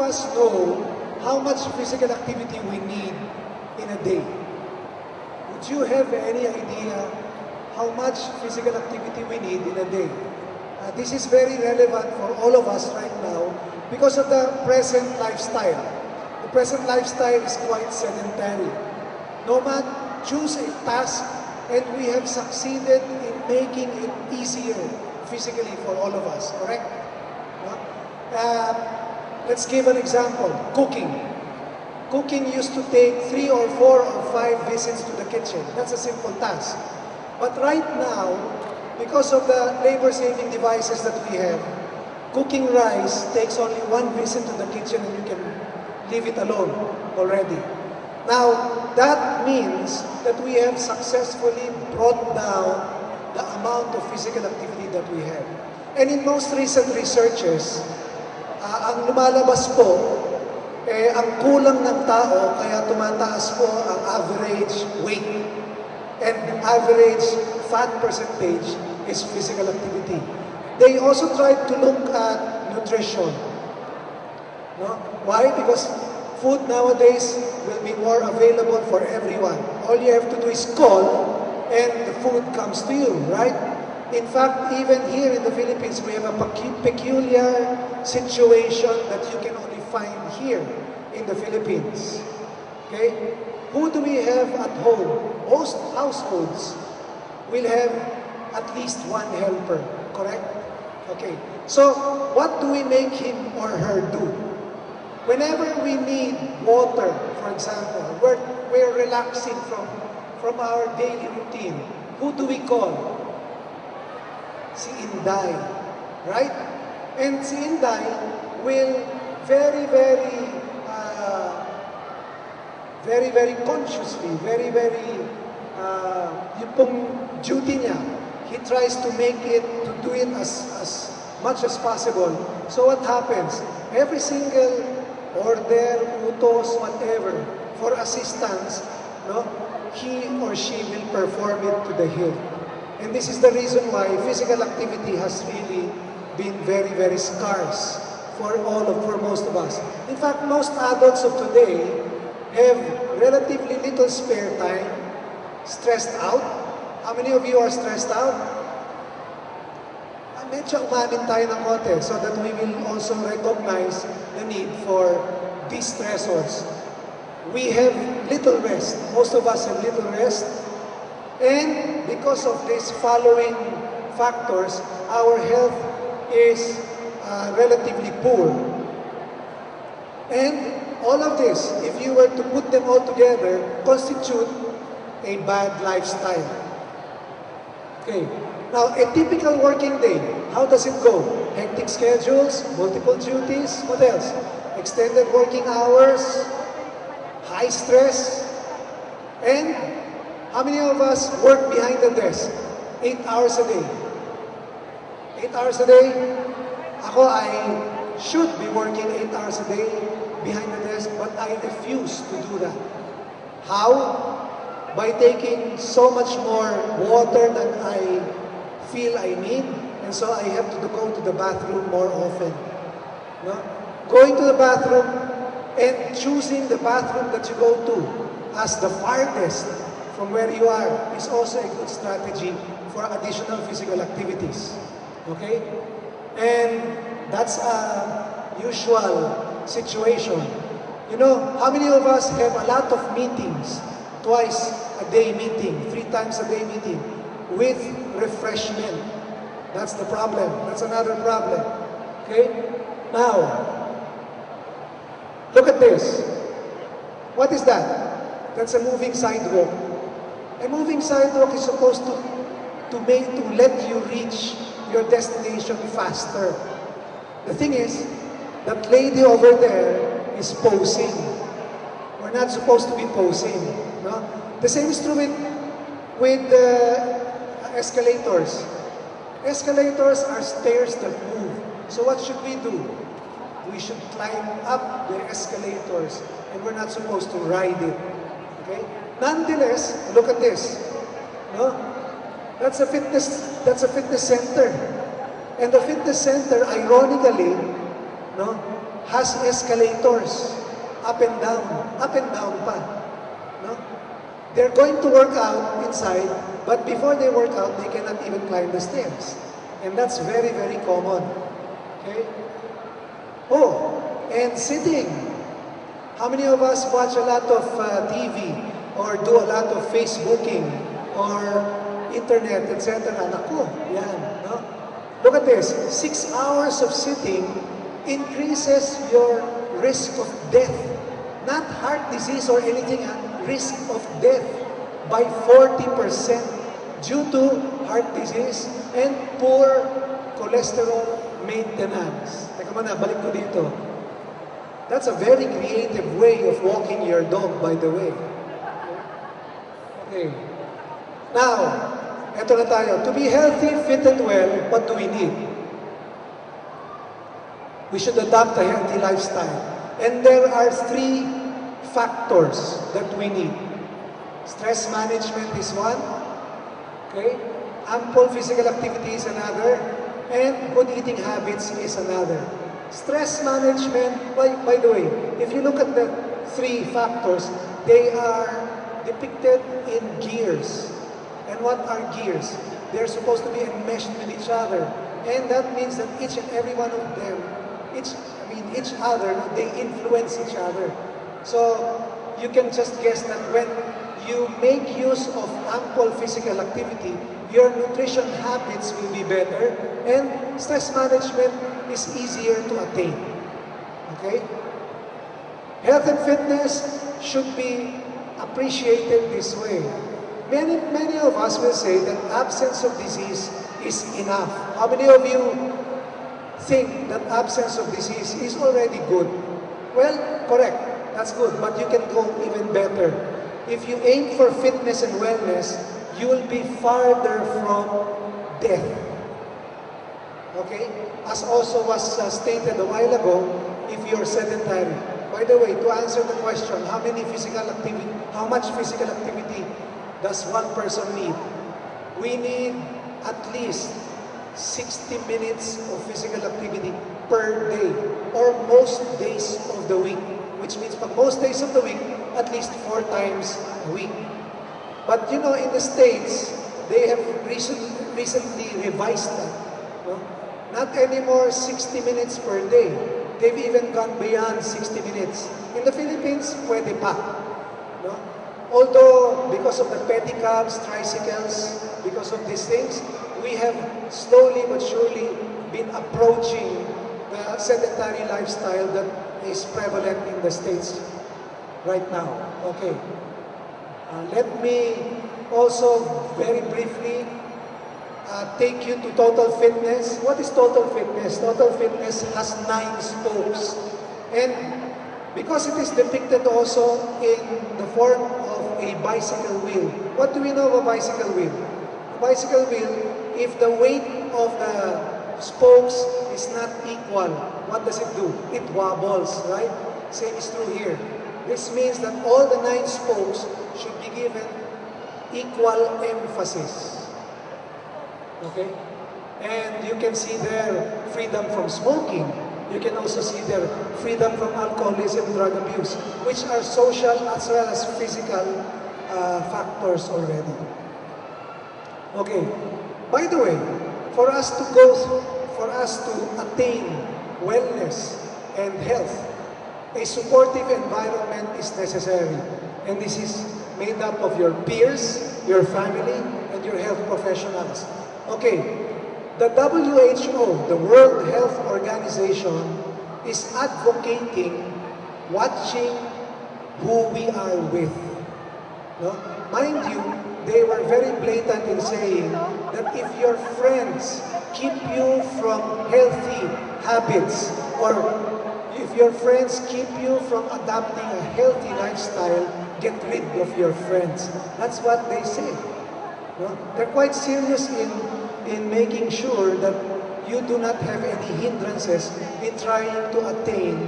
us know how much physical activity we need in a day? Would you have any idea how much physical activity we need in a day? This is very relevant for all of us right now because of the present lifestyle. The present lifestyle is quite sedentary. No man choose a task, and we have succeeded in making it easier physically for all of us, correct? No? Let's give an example. Cooking. Cooking used to take 3 or 4 or 5 visits to the kitchen. That's a simple task. But right now, because of the labor-saving devices that we have, cooking rice takes only 1 visit to the kitchen and you can leave it alone already. Now, that means that we have successfully brought down the amount of physical activity that we have. And in most recent researches, ang lumalabas po, ang kulang ng tao, kaya tumataas po ang average weight. And average fat percentage is physical activity. They also tried to look at nutrition. No? Why? Because food nowadays will be more available for everyone. All you have to do is call and the food comes to you, right? In fact, even here in the Philippines, we have a peculiar situation that you can only find here in the Philippines. Okay? Who do we have at home? Most households will have at least 1 helper, correct? Okay. So, what do we make him or her do? Whenever we need water, for example, we're relaxing from our daily routine, who do we call? Si Inday, right? And si Inday will very consciously, yung pong duty niya, he tries to make it, to do it as much as possible. So what happens? Every single order, utos, whatever, for assistance, no, he or she will perform it to the hilt. And this is the reason why physical activity has really been very scarce for most of us. In fact, most adults of today have relatively little spare time, stressed out. How many of you are stressed out? Medyo umamin tayo ng konti so that we will also recognize the need for these stressors. We have little rest. Most of us have little rest. And because of these following factors, our health is relatively poor. And all of this, if you were to put them all together, constitute a bad lifestyle. Okay. Now, a typical working day, how does it go? Hectic schedules, multiple duties, what else? Extended working hours, high stress, and how many of us work behind the desk? 8 hours a day. 8 hours a day? Ako, I should be working 8 hours a day behind the desk, but I refuse to do that. How? By taking so much more water than I feel I need, and so I have to go to the bathroom more often. No? Going to the bathroom and choosing the bathroom that you go to as the farthest from where you are is also a good strategy for additional physical activities. Okay? And that's a usual situation. You know, how many of us have a lot of meetings, twice a day meeting, 3 times a day meeting, with refreshment? That's the problem. That's another problem. Okay? Now, look at this. What is that? That's a moving sidewalk. A moving sidewalk is supposed to let you reach your destination faster. The thing is, that lady over there is posing. We're not supposed to be posing. No? The same is true with escalators. Escalators are stairs that move. So what should we do? We should climb up the escalators, and we're not supposed to ride it. Okay? Nonetheless, look at this. No? That's a fitness center. And the fitness center, ironically, no, has escalators, up and down pa. No? They're going to work out inside, but before they work out, they cannot even climb the stairs. And that's very, very common. Okay? Oh, and sitting. How many of us watch a lot of TV or do a lot of Facebooking or internet, etc.? Naku, yan. No? Look at this. 6 hours of sitting increases your risk of death. Not heart disease or anything, risk of death by 40% due to heart disease and poor cholesterol maintenance. Teka muna, balik ko dito. That's a very creative way of walking your dog, by the way. Okay. Now, eto na tayo. To be healthy, fit, and well, what do we need? We should adopt a healthy lifestyle. And there are 3 factors that we need. Stress management is one. Okay? Ample physical activity is another. And good eating habits is another. Stress management, by the way, if you look at the 3 factors, they are depicted in gears. And what are gears? They're supposed to be enmeshed with each other. And that means that each and every one of them, each other, they influence each other. So, you can just guess that when you make use of ample physical activity, your nutrition habits will be better, and stress management is easier to attain. Okay? Health and fitness should be appreciated this way. Many of us will say that absence of disease is enough. How many of you think that absence of disease is already good? Well, correct. That's good. But you can go even better. If you aim for fitness and wellness, you will be farther from death. Okay? As also was stated a while ago, if you're sedentary. By the way, to answer the question, how much physical activity does one person need? We need at least 60 minutes of physical activity per day or most days of the week, which means pag most days of the week, at least 4 times a week. But you know, in the States, they have recently revised that. No? Not anymore 60 minutes per day. They've even gone beyond 60 minutes. In the Philippines, pwede pa. No? Although, because of the pedicabs, tricycles, because of these things, we have slowly but surely been approaching the sedentary lifestyle that is prevalent in the States right now. Okay. Let me also very briefly take you to total fitness. What is total fitness? Total fitness has 9 spokes. And because it is depicted also in the form of a bicycle wheel. What do we know of a bicycle wheel? A bicycle wheel, if the weight of the spokes is not equal, what does it do? It wobbles, right? Same is true here. This means that all the 9 spokes should be given equal emphasis. Okay? And you can see there freedom from smoking. You can also see there freedom from alcoholism, drug abuse, which are social as well as physical factors already. Okay. By the way, for us to attain wellness and health, a supportive environment is necessary. And this is made up of your peers, your family, and your health professionals. Okay, the WHO, the World Health Organization, is advocating watching who we are with. No? Mind you, they were very blatant in saying that if your friends keep you from healthy habits, or if your friends keep you from adopting a healthy lifestyle, get rid of your friends. That's what they say. No? They're quite serious in making sure that you do not have any hindrances in trying to attain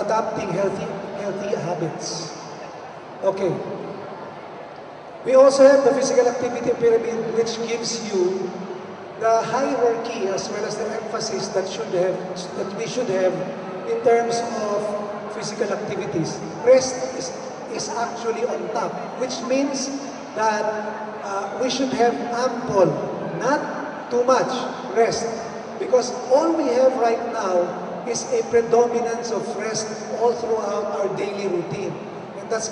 adopting healthy habits. Okay. We also have the physical activity pyramid, which gives you the hierarchy as well as the emphasis that we should have in terms of physical activities. Rest is actually on top, which means that we should have ample, not too much rest, because all we have right now is a predominance of rest all throughout our daily routine, and that's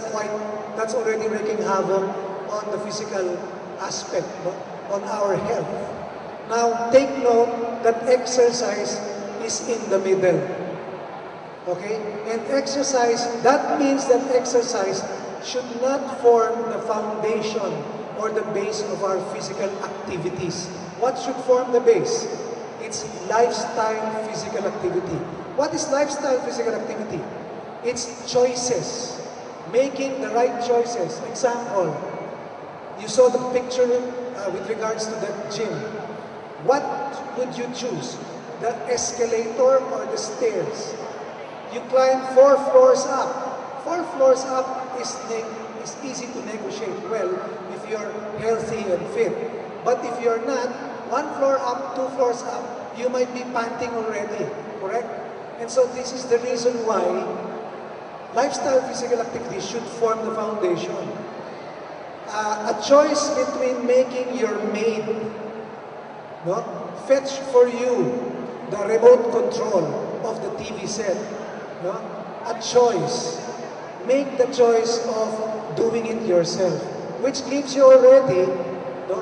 already wreaking havoc on the physical aspect, no? On our health. Now, take note that exercise is in the middle. Okay? And exercise, that means that exercise should not form the foundation or the base of our physical activities. What should form the base? It's lifestyle physical activity. What is lifestyle physical activity? It's choices. Making the right choices. Example, you saw the picture with regards to the gym. What would you choose? The escalator or the stairs? You climb 4 floors up. 4 floors up is easy to negotiate well if you're healthy and fit. But if you're not, 1 floor up, 2 floors up, you might be panting already, correct? And so this is the reason why lifestyle physical activity should form the foundation. A choice between making your maid, no, fetch for you the remote control of the TV set. No? A choice. Make the choice of doing it yourself, which gives you already, no,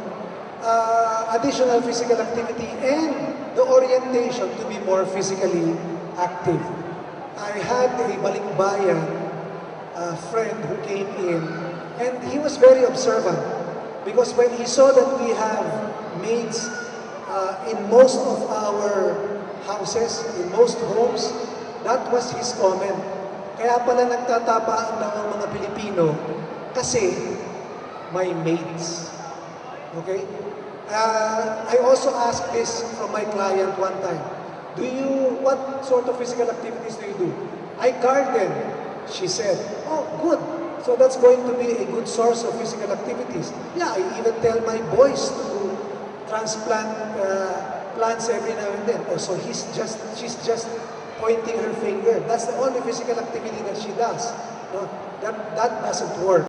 additional physical activity and the orientation to be more physically active. I had a balikbayan friend who came in, and he was very observant because when he saw that we have maids in most of our houses, in most homes, that was his comment. Kaya pala nagtatabaan daw ang mga Pilipino kasi may maids. Okay? I also asked this from my client one time. What sort of physical activities do you do? I garden, she said. Oh, good. So that's going to be a good source of physical activities. Yeah, I even tell my boys to transplant plants every now and then. Oh, so she's just pointing her finger. That's the only physical activity that she does. No, that doesn't work.